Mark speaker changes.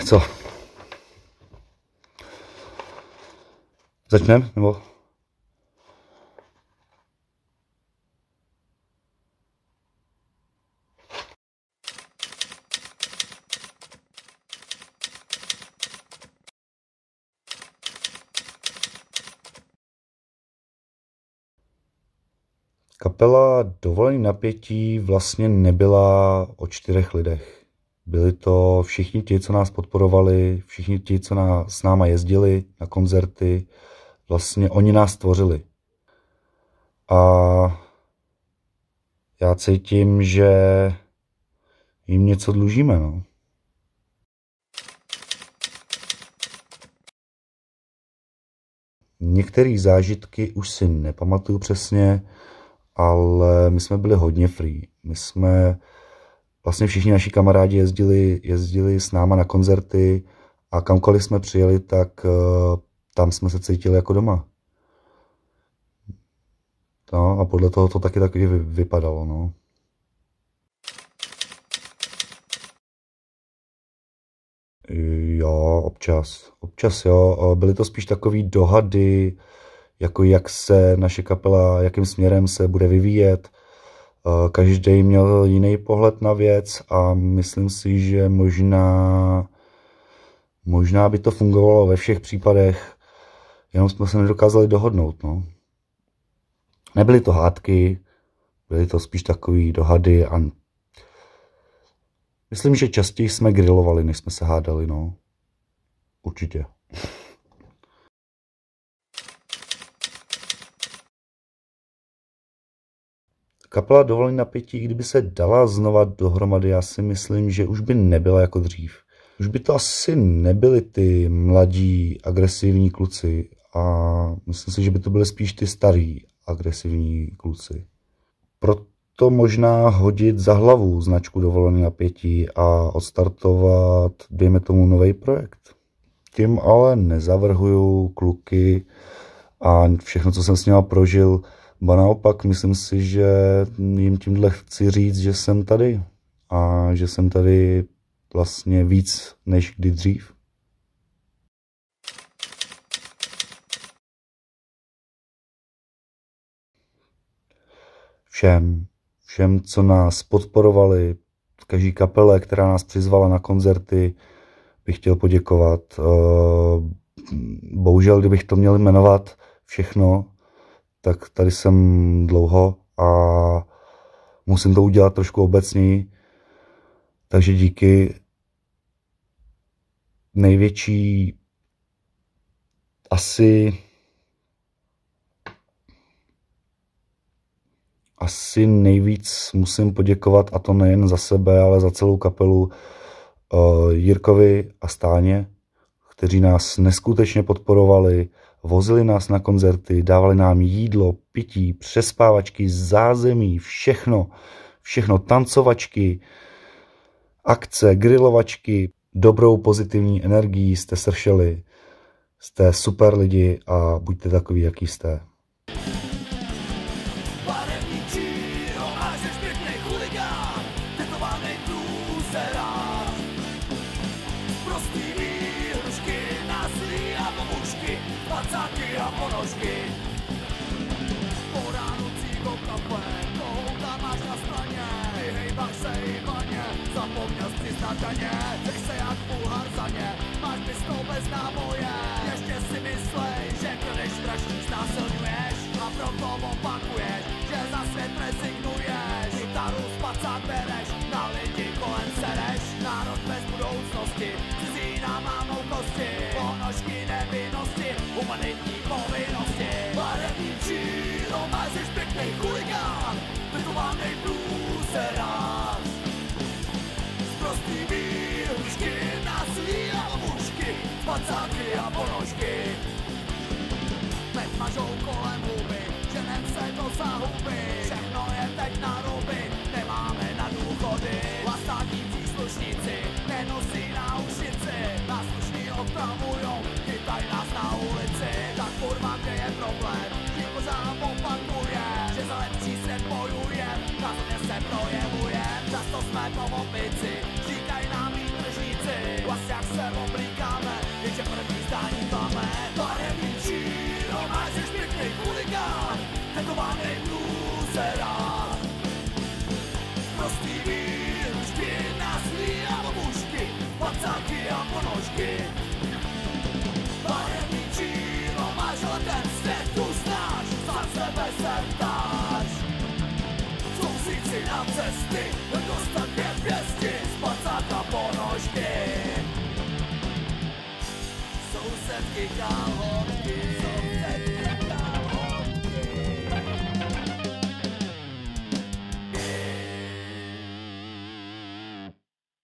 Speaker 1: Co? Začneme, nebo? Kapela Dovolený napětí vlastně nebyla o 4 lidech. Byli to všichni ti, co nás podporovali, všichni ti, co s náma jezdili na koncerty. Vlastně oni nás tvořili. A já cítím, že jim něco dlužíme, no. Některé zážitky už si nepamatuju přesně, ale my jsme byli hodně free. My jsme, vlastně všichni naši kamarádi jezdili s náma na koncerty a kamkoliv jsme přijeli, tak tam jsme se cítili jako doma. No a podle toho to taky vypadalo, no. Jo, občas jo. Byly to spíš takové dohady, jako jak se naše kapela, jakým směrem se bude vyvíjet. Každý měl jiný pohled na věc a myslím si, že možná by to fungovalo ve všech případech, jenom jsme se nedokázali dohodnout, no. Nebyly to hádky, byly to spíš takové dohady a myslím, že častěji jsme grilovali, než jsme se hádali, no. Určitě. Kapela Dovolený napětí, kdyby se dala znova dohromady, já si myslím, že už by nebyla jako dřív. Už by to asi nebyli ty mladí, agresivní kluci a myslím si, že by to byly spíš ty starý, agresivní kluci. Proto možná hodit za hlavu značku Dovolený napětí a odstartovat, dejme tomu, nový projekt. Tím ale nezavrhuju kluky a všechno, co jsem s nimi prožil, ba naopak, myslím si, že jim tímhle chci říct, že jsem tady a že jsem tady vlastně víc než kdy dřív. Všem, co nás podporovali, každý kapele, která nás přizvala na koncerty, bych chtěl poděkovat. Bohužel, kdybych to měl jmenovat všechno, tak tady jsem dlouho a musím to udělat trošku obecněji. Takže díky. Největší asi nejvíc musím poděkovat, a to nejen za sebe, ale za celou kapelu, Jirkovi a Stáně, kteří nás neskutečně podporovali, vozili nás na koncerty, dávali nám jídlo, pití, přespávačky, zázemí, všechno, tancovačky, akce, grilovačky, dobrou pozitivní energií jste sršeli, jste super lidi a buďte takový, jaký jste.
Speaker 2: Chceš se jak půl zaně, máš pistol bez náboje. Ještě si myslej, že kradeš, vraždíš, násilňuješ a proto opakuješ, že za svět rezignuješ. Kytaru z pacák bereš, na lidi kolem sereš. Národ bez budoucnosti, cizína má kosti. Ponožky nevinnosti, humanitní povinnosti. Barevný číro, máš pěknej chuligán, vytovaný průserář. Prostý výhrušky, násilí a obušky, pacáky a ponožky. Teď mažou kolem huby, ženem se do záhuby. Všechno je teď na ruby, nemáme na důchody. Vlastátní příslušníci nenosí náušnici, nás slušní opravujou, chytaj nás na ulici. Tak kurva, kde je problém, tím pořád opakuje, že za lepší svět bojuje, rozhodně se projevuje. Často jsme pomopici, říkají nám výtržníci. Vlastně jak se oblíkáme, jenže první zdání máme. Barevný číro, máš pěkný chuligán, tetovaný lůzerák. Prostý výručky, násilí a babušky, pacáky a ponožky. Barevný číro, máš ale ten svět tu znáš, sám sebe se ptáš. Sousíci na cesty, dostat 5 pěsti, spacáka ponožky. Sousedky kalhotky.